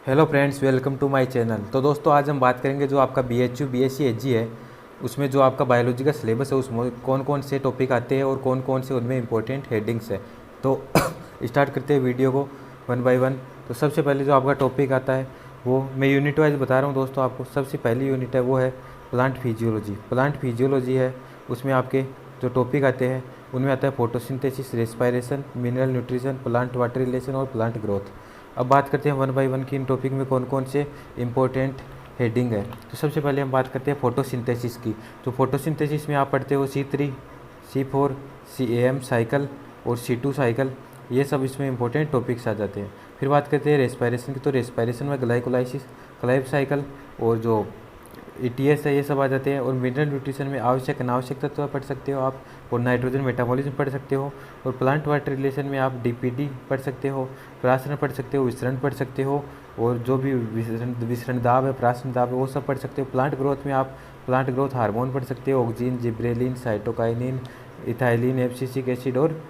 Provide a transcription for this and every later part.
Hello friends, welcome to my channel. तो दोस्तों, आज हम बात करेंगे जो आपका BHU BSc HG है, उसमें जो आपका बायोलॉजी का सिलेबस है उसमें कौन कौन से टॉपिक आते हैं और कौन कौन से उनमें इंपॉर्टेंट हेडिंग्स है। तो स्टार्ट करते हैं वीडियो को वन बाय वन। तो सबसे पहले जो आपका टॉपिक आता है वो मैं यूनिट वाइज बता रहा हूँ दोस्तों आपको। सबसे पहली यूनिट है वो है प्लांट फिजियोलॉजी। प्लांट फिजियोलॉजी है, उसमें आपके जो टॉपिक आते हैं उनमें आता है photosynthesis, respiration, mineral nutrition, plant water relation और प्लांट ग्रोथ। अब बात करते हैं वन बाय वन की इन टॉपिक में कौन कौन से इंपॉर्टेंट हेडिंग है। तो सबसे पहले हम बात करते हैं फोटोसिंथेसिस की। तो फोटोसिंथेसिस में आप पढ़ते हो C3, C4, CAM साइकिल और C2 साइकिल, ये सब इसमें इंपॉर्टेंट टॉपिक्स आ जाते हैं। फिर बात करते हैं रेस्पायरेशन की। तो रेस्पायरेशन में ग्लाइकोलाइसिस, क्लाइव साइकिल और जो ETS है ये सब आ जाते हैं। और मिनरल न्यूट्रिशन में आवश्यक अनावश्यक तत्व पढ़ सकते हो आप, और नाइट्रोजन मेटाबॉलिज्म पढ़ सकते हो। और प्लांट वाटर रिलेशन में आप DPD पढ़ सकते हो, प्रासरण पढ़ सकते हो, विसरण पढ़ सकते हो, और जो भी विसरण दाब है, प्रासरण दाब है, वो सब पढ़ सकते हो। प्लांट ग्रोथ में आप प्लांट ग्रोथ हार्मोन पढ़ सकते हो, oxygen, gibberellin, cytokinin, ethylene, abscisic acid और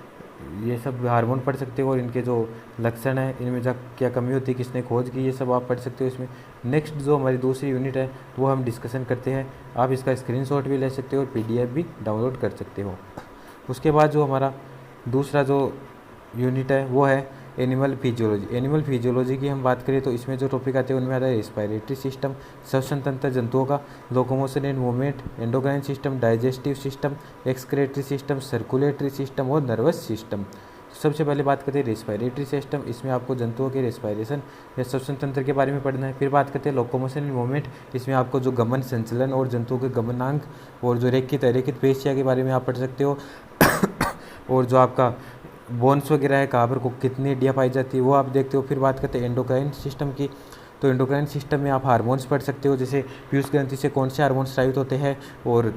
ये सब हार्मोन पढ़ सकते हो। और इनके जो लक्षण है, इनमें जब क्या कमी होती है, किसने खोज की, ये सब आप पढ़ सकते हो इसमें। नेक्स्ट जो हमारी दूसरी यूनिट है वो हम डिस्कशन करते हैं। आप इसका स्क्रीनशॉट भी ले सकते हो और PDF भी डाउनलोड कर सकते हो। उसके बाद जो हमारा दूसरा जो यूनिट है वो है एनिमल फिजियोलॉजी। एनिमल फिजियोलॉजी की हम बात करें तो इसमें जो टॉपिक आते हैं उनमें आता है रेस्पायरेटरी सिस्टम, श्वसन तंत्र जंतुओं का, locomotion and movement, endocrine system, digestive system, excretory system, circulatory system और नर्वस सिस्टम। सबसे पहले बात करते हैं रेस्पायरेटरी सिस्टम। इसमें आपको जंतुओं के रेस्पायरेशन या श्वसन तंत्र के बारे में पढ़ना है। फिर बात करते हैं लोकोमोशन एंड मूवमेंट। इसमें आपको जो गमन, संचलन और जंतुओं के गमनांक और जो रेखित अरेखित पेशिया के बारे में आप पढ़ सकते हो। और जो आपका बोन्स वगैरह है, कहाँ पर को कितनी हड्डियाँ पाई जाती है वो आप देखते हो। फिर बात करते हैं एंडोक्राइन सिस्टम की। तो एंडोक्राइन सिस्टम में आप हार्मोन्स पढ़ सकते हो, जैसे पीयूष ग्रंथि से कौन से हार्मोन्स स्रावित होते हैं, और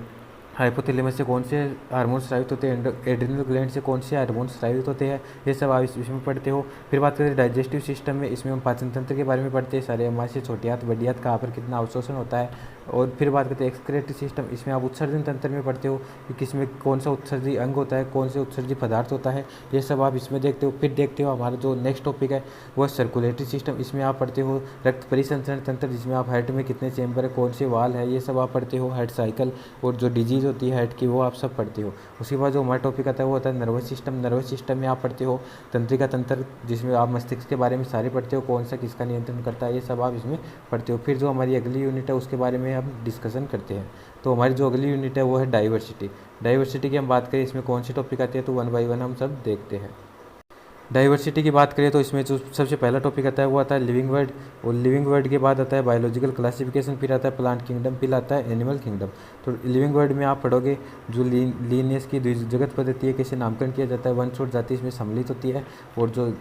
हाइपोथैलेमस से कौन से हार्मोन्स स्रावित होते हैं, एड्रिनल ग्लैंड से कौन से हार्मोन्स स्रावित होते हैं, ये सब आप इसमें पढ़ते हो। फिर बात करें डाइजेस्टिव सिस्टम में, इसमें हम पाचन तंत्र के बारे में पढ़ते हैं, सारे अमाशय, छोटी आंत, बड़ी आंत, कहाँ पर कितना अवशोषण होता है। और फिर बात करते हैं एक्सक्रेटरी सिस्टम। इसमें आप उत्सर्जन तंत्र में पढ़ते हो कि किसमें कौन सा उत्सर्जी अंग होता है, कौन से उत्सर्जी पदार्थ होता है, ये सब आप इसमें देखते हो। फिर देखते हो हमारा जो नेक्स्ट टॉपिक है वो सर्कुलेटरी सिस्टम। इसमें आप पढ़ते हो रक्त परिसंचरण तंत्र, जिसमें आप हार्ट में कितने चैम्बर है, कौन से वाल है, ये सब आप पढ़ते हो। हार्ट साइकिल और जो डिजीज़ होती है हार्ट की वो आप सब पढ़ते हो। उसके बाद जो हमारा टॉपिक आता है वो होता है नर्वस सिस्टम। नर्वस सिस्टम में आप पढ़ते हो तंत्रिका तंत्र, जिसमें आप मस्तिष्क के बारे में सारे पढ़ते हो, कौन सा किसका नियंत्रण करता है, ये सब आप इसमें पढ़ते हो। फिर जो हमारी अगली यूनिट है उसके बारे में हम डिस्कशन करते हैं। तो हमारी जो अगली यूनिट है वो है डाइवर्सिटी। डाइवर्सिटी की हम बात करें, इसमें कौन से टॉपिक आते हैं तो वन बाय वन हम सब देखते हैं। डाइवर्सिटी की बात करें तो इसमें जो सबसे पहला टॉपिक आता है वो आता है लिविंग वर्ड, और लिविंग वर्ड के बाद आता है बायोलॉजिकल क्लासिफिकेशन, फिर आता है प्लांट किंगडम, फिर आता है एनिमल किंगडम। तो लिविंग वर्ड में आप पढ़ोगे जो लीनियस की जगत पद्धति है, कैसे नामकरण किया जाता है, वंश और जाति इसमें सम्मिलित होती है, और जो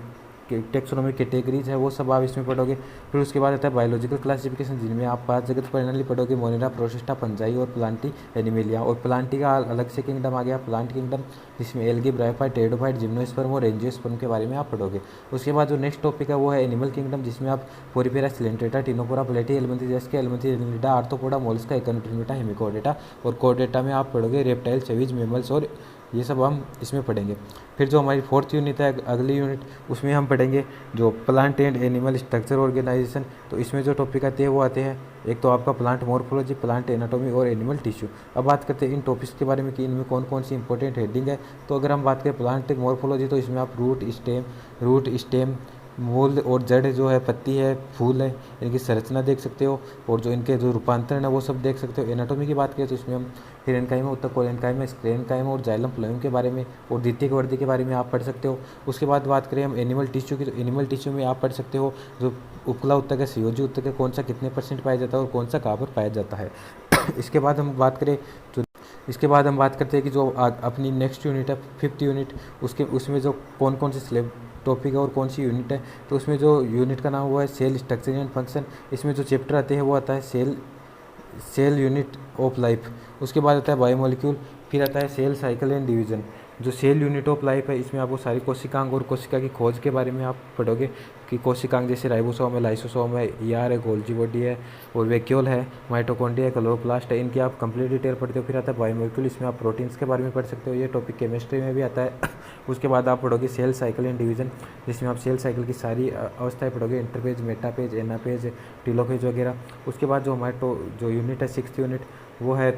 टेक्सोनोमिक कैटेगरीज है वो सब आप इसमें पढ़ोगे। फिर उसके बाद आता है बायोलॉजिकल क्लासिफिकेशन, जिनमें आप 5 जगत प्रणाली पढ़ोगे, मोनेरा, प्रोटिस्टा, फंजाई और प्लांटी एनिमेलिया। और प्लांटी का अलग से किंगडम आ गया, प्लांट किंगडम, जिसमें एल्गी, ब्रायोफाइट, टेरिडोफाइट, जिम्नोस्पर्म और एंजियोस्पर्म के बारे में आप पढ़ोगे। उसके बाद जो नेक्स्ट टॉपिक है वो है एनिमल किंगडम, जिसमें आप पोरीफेरा, सिलेंट्रेटा, टिनोपोरा, प्लेटी, एलमंथीजस्के, एलमंथीलिडा, आर्थ्रोपोडा, मोलस्का, इकोनोट्रिमेटा, हेमिकोडेटा और कोडेटा में आप पढ़ोगे रेप्टाइल, चवीज, मेमल्स, और ये सब हम इसमें पढ़ेंगे। फिर जो हमारी फोर्थ यूनिट है अगली यूनिट, उसमें हम पढ़ेंगे जो plant and animal structure organisation. तो इसमें जो टॉपिक आते हैं वो आते हैं, एक तो आपका प्लांट मॉर्फोलॉजी, प्लांट एनाटॉमी और एनिमल टिश्यू। अब बात करते हैं इन टॉपिक्स के बारे में कि इनमें कौन कौन सी इंपॉर्टेंट हेडिंग है। तो अगर हम बात करें प्लांट मॉर्फोलॉजी, तो इसमें आप रूट स्टेम, मूल और जड़ जो है, पत्ती है, फूल है, इनकी संरचना देख सकते हो, और जो इनके जो रूपांतरण है वो सब देख सकते हो। एनाटॉमी की बात करें तो इसमें हम हिरण्यकाइमा, उत्तकोलेनकाइमा, स्क्लेरेनकाइमा और जाइलम फ्लोएम के बारे में और द्वितीयक वर्दी के बारे में आप पढ़ सकते हो। उसके बाद बात करें हम एनिमल टिश्यू की, तो एनिमल टिश्यू में आप पढ़ सकते हो जो उपकला उत्तक है, संयोजी उत्तक है, कौन सा कितने % पाया जाता है और कौन सा कहाँ पर पाया जाता है। इसके बाद हम बात करें तो इसके बाद हम बात करते हैं कि जो अपनी नेक्स्ट यूनिट है 5th यूनिट, उसमें जो कौन कौन से टॉपिक है और कौन सी यूनिट है। तो उसमें जो यूनिट का नाम हुआ है सेल स्ट्रक्चर एंड फंक्शन। इसमें जो चैप्टर आते हैं वो आता है सेल यूनिट ऑफ लाइफ। उसके बाद आता है बायोमोलिक्यूल, फिर आता है सेल साइकिल एंड डिवीजन। जो सेल यूनिट ऑफ लाइफ है, इसमें आपको सारी कोशिकांग और कोशिका की खोज के बारे में आप पढ़ोगे कि कोशिकांग जैसे राइबोसोम है, लाइसोसोम है, ईआर है, गोल्जी बॉडी है और वैक्यूल है, माइटोकॉन्ड्रिया है, क्लोरोप्लास्ट है, इनकी आप कंप्लीट डिटेल पढ़ते हो। फिर आता है बायोमोलिक्यूल, इसमें आप प्रोटीन्स के बारे में पढ़ सकते हो, ये टॉपिक केमिस्ट्री में भी आता है। उसके बाद आप पढ़ोगे सेल साइकिल एंड डिवीजन, जिसमें आप सेल साइकिल की सारी अवस्थाएँ पढ़ोगे, इंटरपेज, मेटापेज, एनापेज, टीलोफेज वगैरह। उसके बाद जो हमारे जो यूनिट है 6th यूनिट, वो है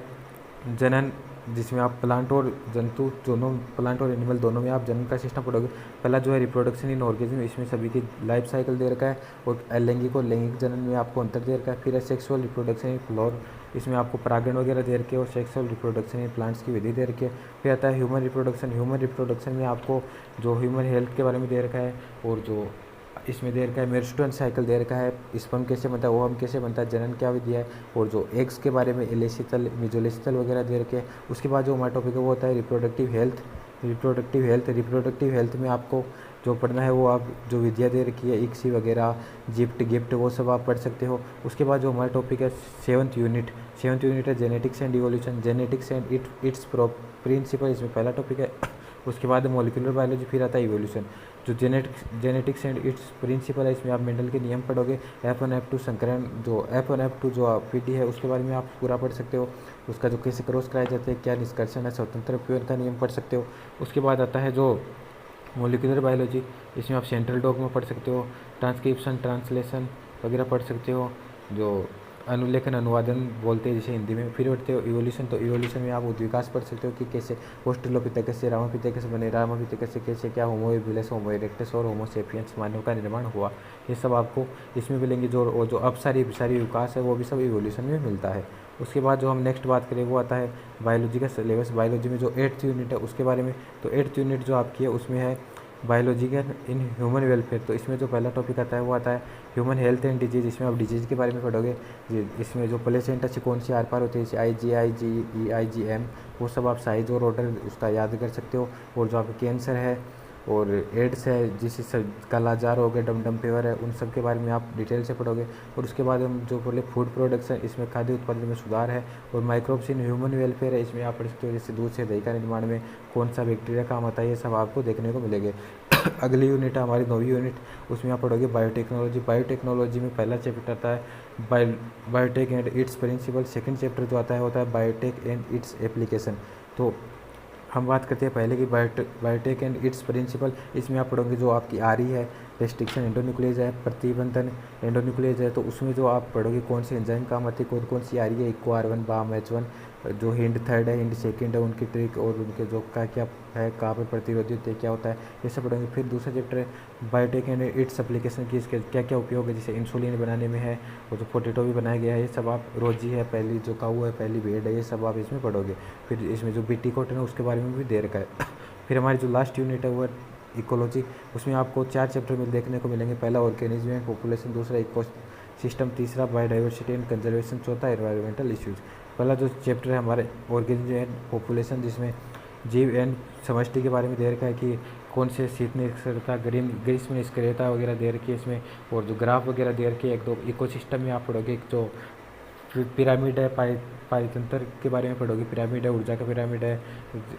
जनन, जिसमें आप प्लांट और जंतु दोनों, प्लांट और एनिमल दोनों में आप जनन का सिस्टम पढ़ोगे। पहला जो है रिप्रोडक्शन इन ऑर्गेनिज्म, इसमें सभी की लाइफ साइकिल दे रखा है और अलैंगिक और लैंगिक जनन में आपको अंतर दे रखा है। फिर है सेक्सुअल रिप्रोडक्शन इन फ्लोर, इसमें आपको परागण वगैरह दे रखे और सेक्सुअल रिप्रोडक्शन इन प्लांट्स की विधि दे रखी है। फिर आता है ह्यूमन रिप्रोडक्शन, ह्यूमन रिप्रोडक्शन में आपको जो ह्यूमन हेल्थ के बारे में दे रखा है और जो इसमें दे रखा है मेंस्ट्रुअल साइकिल दे रखा है, स्पर्म कैसे बनता है, ओवम कैसे बनता है, जनन क्या विधि है और जो एग्स के बारे में इलेसितल, मिजोलेसितल वगैरह दे रखे हैं। उसके बाद जो हमारा टॉपिक है वो होता है रिप्रोडक्टिव हेल्थ। रिप्रोडक्टिव हेल्थ में आपको जो पढ़ना है वो आप जो विद्या दे रखी है, इक्सी वगैरह, जिप्ट, गिफ्ट, वो सब आप पढ़ सकते हो। उसके बाद जो हमारा टॉपिक है 7th यूनिट है genetics and evolution, genetics and its principle, इसमें पहला टॉपिक है। उसके बाद मोलिकुलर बायोलॉजी, फिर आता है इवोल्यूशन। जो जेनेटिक्स एंड इट्स प्रिंसिपल है, इसमें आप मेंडल के नियम पढ़ोगे। F1 F2 संकरण, जो F1 F2 जो पीटी है उसके बारे में आप पूरा पढ़ सकते हो। उसका जो कैसे क्रॉस कराए जाते हैं, क्या निष्कर्षण है, स्वतंत्र अपव्यय का नियम पढ़ सकते हो। उसके बाद आता है जो मोलिकुलर बायोलॉजी, इसमें आप सेंट्रल डॉग्मा पढ़ सकते हो, ट्रांसक्रिप्शन, ट्रांसलेशन वगैरह पढ़ सकते हो, जो अनुलेखन, अनुवादन बोलते हैं जैसे हिंदी में। फिर बढ़ते हो इवोल्यूशन, तो इवोल्यूशन में आप उद्विकास पढ़ सकते हो कि कैसे ऑस्ट्रेलोपिथेकस से रामापिथेकस बने, रामापिथेकस से कैसे क्या होमो हेबिलिस, होमो इरेक्टस और होमो सेपियंस मानव का निर्माण हुआ, ये सब आपको इसमें मिलेंगे। जो अब सारी विकास है वो भी सब इवोल्यूशन में मिलता है। उसके बाद जो हम नेक्स्ट बात करें वो आता है बायोलॉजी का सिलेबस। बायोलॉजी में जो 8th यूनिट है उसके बारे में, तो 8th यूनिट जो आपकी है उसमें है बायोलॉजी का इन ह्यूमन वेलफेयर। तो इसमें जो पहला टॉपिक आता है वो आता है ह्यूमन हेल्थ एंड डिजीज, इसमें आप डिजीज़ के बारे में पढ़ोगे। इसमें जो प्लेसेंटा से कौन सी आर पार होती है, जैसे IgI, IgM, वो सब आप साइज और ऑर्डर उसका याद कर सकते हो। और जो आपका कैंसर है और एड्स है, जिससे सब कालाजार हो गया, डम फीवर है, उन सब के बारे में आप डिटेल से पढ़ोगे। और उसके बाद हम जो बोले फूड प्रोडक्ट्स है, इसमें खाद्य उत्पादन में सुधार है। और माइक्रोब्स इन ह्यूमन वेलफेयर है, इसमें आप पढ़ सकते हो जैसे दूध से दही का निर्माण में कौन सा बैक्टीरिया काम आता है, ये सब आपको देखने को मिलेंगे। अगली यूनिट है हमारी 9वीं यूनिट, उसमें आप पढ़ोगे बायोटेक्नोलॉजी। बायोटेक्नोलॉजी में पहला चैप्टर आता है biotech and its principle. Second chapter जो आता है होता है बायोटेक एंड इट्स एप्लीकेशन। तो हम बात करते हैं पहले की बायोटेक एंड इट्स प्रिंसिपल। इसमें आप पढ़ोगे जो आपकी आरई है, रेस्ट्रिक्शन एंडोन्यूक्लियस है, प्रतिबंधन एंडोन्यूक्लियस है, तो उसमें जो आप पढ़ोगे कौन सी एंजाइम काम आती है, कौन सी आरई है, इक्को R1, बाम H1, जो हिंड थर्ड है, हिंड सेकंड है, उनकी ट्रिक और उनके जो क्या है, कहाँ पर प्रतिरोधी होती है, क्या होता है, ये सब पढ़ेंगे। फिर दूसरा चैप्टर है बायोटेक एंड इट्स एप्लीकेशन की, इसके क्या क्या उपयोग है, जैसे इंसुलिन बनाने में है और जो पोटेटो भी बनाया गया है, ये सब आप रोजी है, पहली जो काऊ है, पहली भेड़ है, ये सब आप इसमें पढ़ोगे। फिर इसमें जो बीटी कॉटन है उसके बारे में भी दे रखा है। फिर हमारी जो लास्ट यूनिट है वो है इकोलॉजी। उसमें आपको 4 चैप्टर में देखने को मिलेंगे। पहला ऑर्गेनिज्म एंड पॉपुलेशन, दूसरा इको सिस्टम, तीसरा बायोडाइवर्सिटी एंड कंजर्वेशन, चौथा एनवायरमेंटल इश्यूज। पहला जो चैप्टर है हमारे ऑर्गेनिज्म एंड पॉपुलेशन, जिसमें जीव एंड समष्टि के बारे में दे रखा है कि कौन से शीत निष्क्रियता, ग्रीष्म निष्क्रियता वगैरह दे रखी है इसमें। और जो ग्राफ वगैरह दे रखी है, एक दो इकोसिस्टम में आप पढ़ोगे। जो पिरामिड है, पारितंत्र के बारे में पढ़ोगे, पिरामिड है, ऊर्जा का पिरामिड है,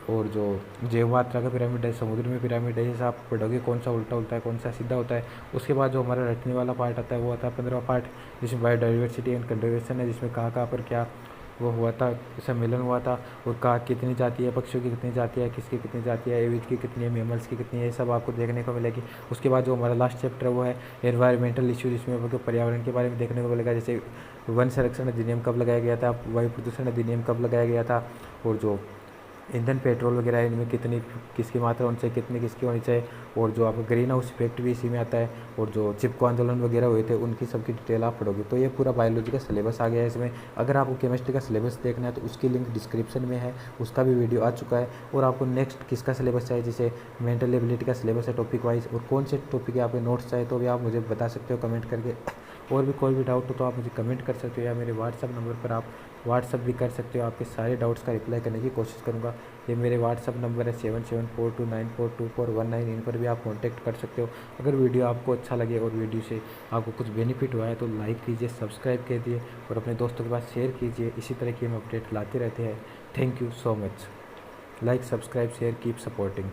और जो जैव मात्रा का पिरामिड है, समुद्र में पिरामिड है, ये सब आप पढ़ोगे कौन सा उल्टा होता है, कौन सा सीधा होता है। उसके बाद जो हमारा रटने वाला पार्ट आता है वो आता है 15वां पार्ट, जिसमें बायोडाइवर्सिटी एंड कंजर्वेशन है, जिसमें कहाँ पर क्या वो हुआ था, सम्मेलन हुआ था, और कहाँ कितनी जाति है, पक्षियों की कितनी जाति है, किसकी कितनी जाति है, एविज की कितनी है, मेमल्स की कितनी है, ये सब आपको देखने को मिलेगी। उसके बाद जो हमारा लास्ट चैप्टर है वो है एनवायरमेंटल इश्यू, जिसमें आपको पर्यावरण के बारे में देखने को मिलेगा। जैसे वन संरक्षण अधिनियम कब लगाया गया था, वायु प्रदूषण अधिनियम कब लगाया गया था, और जो ईंधन पेट्रोल वगैरह है इनमें कितनी किसकी मात्रा होनी चाहिए, कितनी किसकी होनी चाहिए, और जो आपका ग्रीन हाउस इफेक्ट भी इसी में आता है, और जो चिपको आंदोलन वगैरह हुए थे उनकी सबकी डिटेल आप पढ़ोगे। तो ये पूरा बायोलॉजी का सिलेबस आ गया है इसमें। अगर आपको केमिस्ट्री का सिलेबस देखना है तो उसकी लिंक डिस्क्रिप्शन में है, उसका भी वीडियो आ चुका है। और आपको नेक्स्ट किसका सिलेबस चाहिए, जैसे मेंटल एबिलिटी का सिलेबस है टॉपिक वाइज, और कौन से टॉपिक के आपके नोट्स चाहिए तो भी आप मुझे बता सकते हो कमेंट करके। और भी कोई भी डाउट हो तो आप मुझे कमेंट कर सकते हो, या मेरे व्हाट्सअप नंबर पर आप व्हाट्सअप भी कर सकते हो। आपके सारे डाउट्स का रिप्लाई करने की कोशिश करूँगा। ये मेरे व्हाट्सअप नंबर है 7742942419, इन पर भी आप कांटेक्ट कर सकते हो। अगर वीडियो आपको अच्छा लगे और वीडियो से आपको कुछ बेनिफिट हुआ है तो लाइक कीजिए, सब्सक्राइब कीजिए और अपने दोस्तों के पास शेयर कीजिए। इसी तरह की हम अपडेट लाते रहते हैं। Thank you so much. Like, subscribe, share, keep supporting.